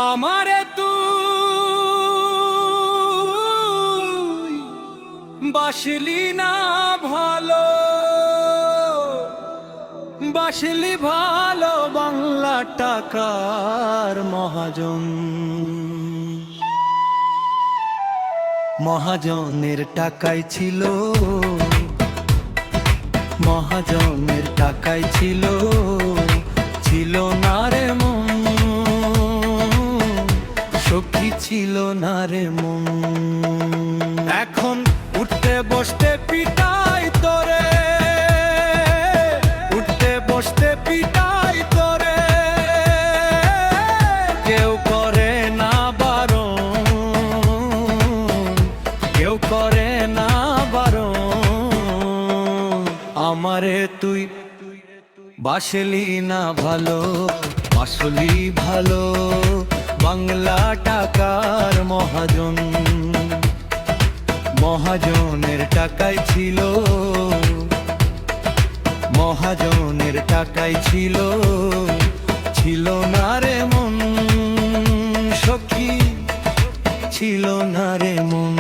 আমারে তুই বাসলি না ভালো, বাসলি ভালো বাংলা টাকার মহাজন। মহাজনের টাকায় ছিল, মহাজনের টাকায় ছিল, ছিল না রে মন সখী, ছিল না রে মন। এখন উঠতে বসতে পিটাই তোরে, উঠতে বসতে পিটাই তোরে, কেউ করে না বারণ, কেউ করে না বারণ। আমারে তুই বাসলি না ভালো, বাসলি ভালো বাংলা টাকার মহাজন। মহাজনের টাকায় ছিল, মহাজনের টাকায় ছিল, ছিল না রে মন সখী, ছিল না রে মন।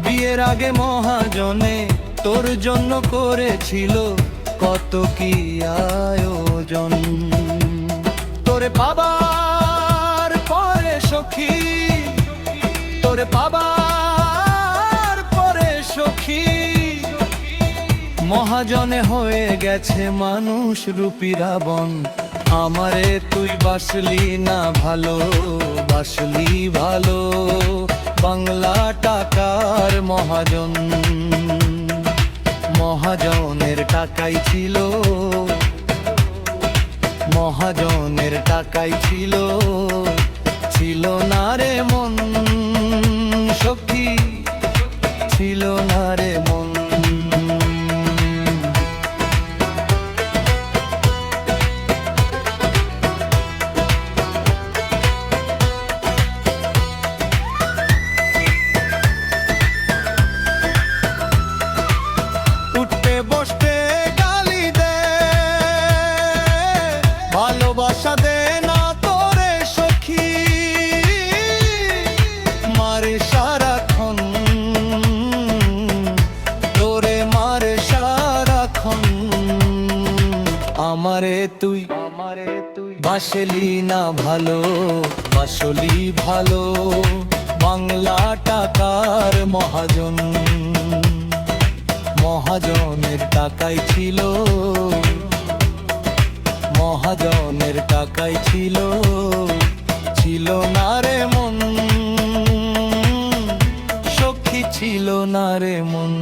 বিয়ের আগে মহাজনে তোর জন্য করেছিল কত কি আয়োজন। তোরে বাবার পরে সখী, তোরে বাবার পরে সখী, মহাজনে হয়ে গেছে মানুষ রূপী রাবণ। আমারে তুই বাসলি না ভালো, বাসলি ভালো বাংলা টাকার মহাজন। মহাজনের টাকাই ছিল, মহাজনের টাকাই ছিল, ছিল না রে মন সখী, ছিল না রে মন। বসতে গালি দে, ভালোবাসা দে না তোরে সখী, মারে সারাক্ষণ তোরে মারে সারাক্ষণ। আমারে তুই বাসলি না ভালো, বাসলি ভালো বাংলা টাকার মহাজন। মহাজনের টাকাই ছিল, মহাজনের টাকাই ছিল, ছিল না রে মন সখী, ছিল না রে মন।